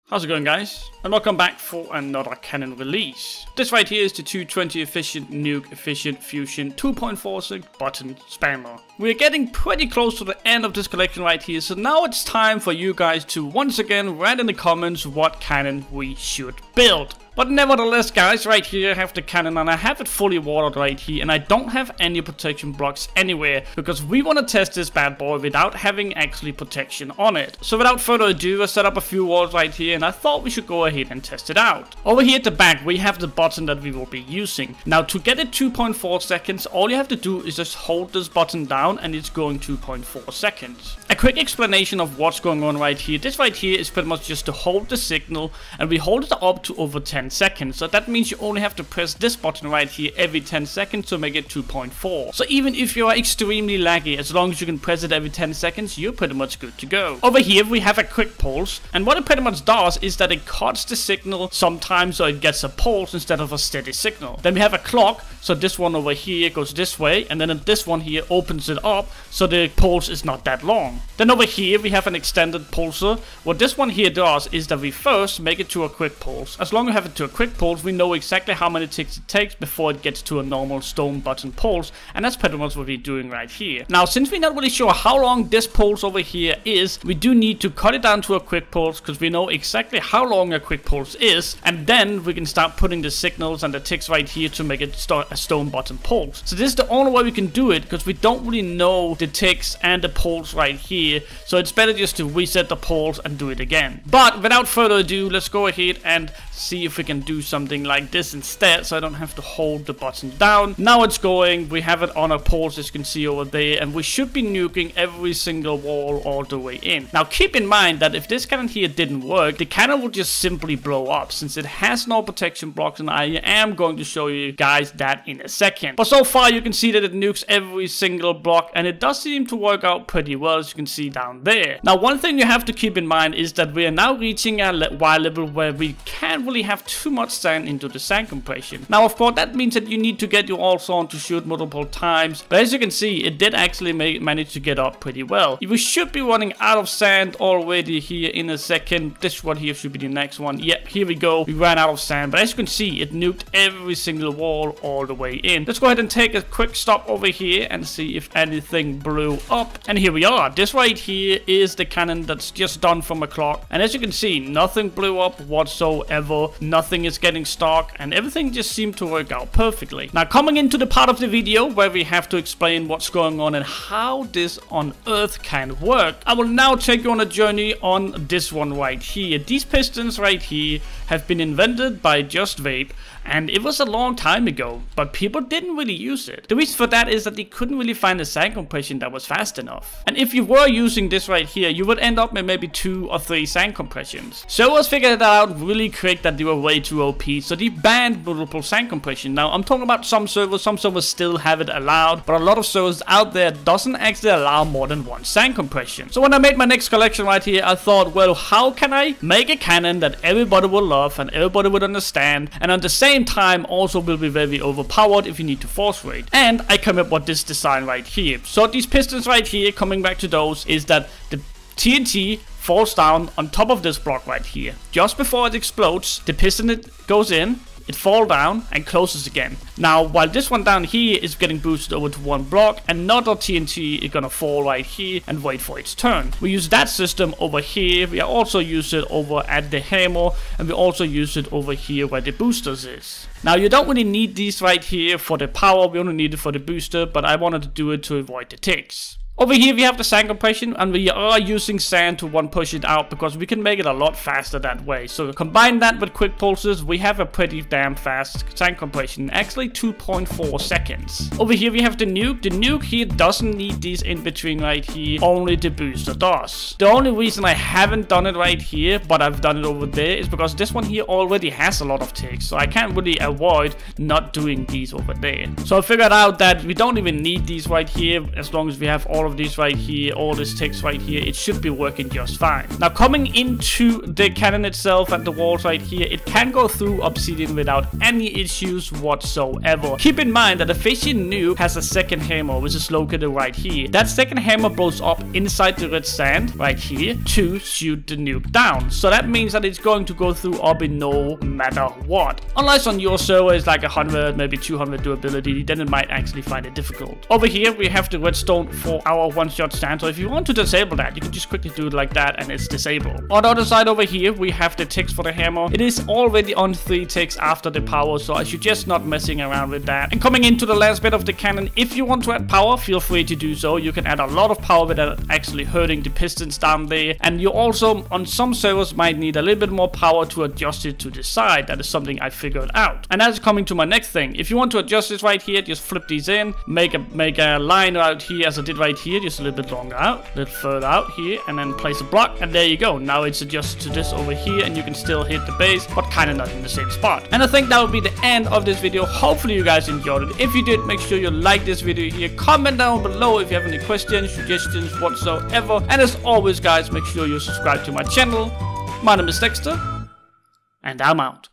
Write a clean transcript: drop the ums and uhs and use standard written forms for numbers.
How's it going, guys? And welcome back for another Canon release. This right here is the 220 efficient Nuke efficient fusion 2.46 button spammer. We're getting pretty close to the end of this collection right here, so now it's time for you guys to once again write in the comments what Canon we should build. But nevertheless, guys, right here I have the Canon and I have it fully watered right here, and I don't have any protection blocks anywhere because we want to test this bad boy without having actually protection on it. So without further ado, I set up a few walls right here and I thought we should go ahead and test it out. Over here at the back we have the button that we will be using. Now to get it 2.4 seconds, all you have to do is just hold this button down and it's going 2.4 seconds. A quick explanation of what's going on right here. This right here is pretty much just to hold the signal, and we hold it up to over 10 seconds. So that means you only have to press this button right here every 10 seconds to make it 2.4. So even if you are extremely laggy, as long as you can press it every 10 seconds, you're pretty much good to go. Over here we have a quick pulse, and what it pretty much does is that it cuts the signal sometimes so it gets a pulse instead of a steady signal. Then we have a clock, so this one over here goes this way, and then this one here opens it up so the pulse is not that long. Then over here we have an extended pulser. What this one here does is that we first make it to a quick pulse. As long as we have it to a quick pulse, we know exactly how many ticks it takes before it gets to a normal stone button pulse, and that's pretty much what we're doing right here. Now, since we're not really sure how long this pulse over here is, we do need to cut it down to a quick pulse because we know exactly how long a quick pulse is, and then we can start putting the signals and the ticks right here to make it start a stone button pulse. So this is the only way we can do it because we don't really know the ticks and the pulse right here, so it's better just to reset the pulse and do it again. But without further ado, let's go ahead and see if we can do something like this instead, so I don't have to hold the button down. Now it's going, we have it on a pulse as you can see over there, and we should be nuking every single wall all the way in. Now keep in mind that if this cannon here didn't work, the cannon would just simply blow up since it has no protection blocks, and I am going to show you guys that in a second. But so far you can see that it nukes every single block, and it does seem to work out pretty well, as you can see down there. Now one thing you have to keep in mind is that we are now reaching a Y level where we can't really have too much sand into the sand compression. Now of course that means that you need to get your also on to shoot multiple times, but as you can see it did actually manage to get up pretty well. We should be running out of sand already here in a second. This one here should be the next one. Yep, here we go, we ran out of sand, but as you can see it nuked every single wall all the way in. Let's go ahead and take a quick stop over here and see if anything blew up, and here we are. This right here is the cannon that's just done from a clock, and as you can see nothing blew up whatsoever, nothing is getting stuck, and everything just seemed to work out perfectly. Now coming into the part of the video where we have to explain what's going on and how this on earth can work, I will now take you on a journey on this one right here. These pistons right here have been invented by JustVape, and it was a long time ago, but people didn't really use it. The reason for that is that they couldn't really find a sand compression that was fast enough. And if you were using this right here, you would end up with maybe 2 or 3 sand compressions. Servers figured that out really quick that they were way too OP, so they banned multiple sand compression. Now I'm talking about some servers still have it allowed, but a lot of servers out there doesn't actually allow more than 1 sand compression. So when I made my next collection right here, I thought, well, how can I make a cannon that everybody will love and everybody would understand, and at the same time also will be very overpowered if you need to force rate? And I come up with this design right here. So these pistons right here, coming back to those, is that the TNT falls down on top of this block right here. Just before it explodes, the piston goes in, it falls down and closes again. Now while this one down here is getting boosted over to one block, another TNT is gonna fall right here and wait for its turn. We use that system over here. We also use it over at the hammer, and we also use it over here where the boosters is. Now you don't really need these right here for the power, we only need it for the booster, but I wanted to do it to avoid the ticks. Over here we have the sand compression, and we are using sand to push it out because we can make it a lot faster that way. So combine that with quick pulses, we have a pretty damn fast sand compression, actually 2.4 seconds. Over here we have the nuke. The nuke here doesn't need these in between right here, only the booster does. The only reason I haven't done it right here, but I've done it over there, is because this one here already has a lot of ticks, so I can't really avoid not doing these over there. So I figured out that we don't even need these right here as long as we have all all of these right here, all this text right here, it should be working just fine. Now coming into the cannon itself and the walls right here, it can go through obsidian without any issues whatsoever. Keep in mind that the Fission Nuke has a second hammer, which is located right here. That second hammer blows up inside the red sand right here to shoot the nuke down. So that means that it's going to go through obby no matter what. Unless on your server is like 100, maybe 200 durability, then it might actually find it difficult. Over here we have the redstone for our one-shot stand. So if you want to disable that, you can just quickly do it like that and it's disabled. On the other side over here, we have the text for the hammer. It is already on 3 ticks after the power, so I suggest not messing around with that. And coming into the last bit of the cannon, if you want to add power, feel free to do so. You can add a lot of power without actually hurting the pistons down there. And you also, on some servers, might need a little bit more power to adjust it to the side. That is something I figured out. And that's coming to my next thing. If you want to adjust this right here, just flip these in, make a line out here as I did right here, just a little bit longer out, a little further out here, and then place a block, and there you go. Now it's adjusted to this over here, and you can still hit the base, but kind of not in the same spot. And I think that would be the end of this video. Hopefully you guys enjoyed it. If you did, make sure you like this video here, comment down below if you have any questions, suggestions, whatsoever. And as always guys, make sure you subscribe to my channel. My name is Dexter, and I'm out.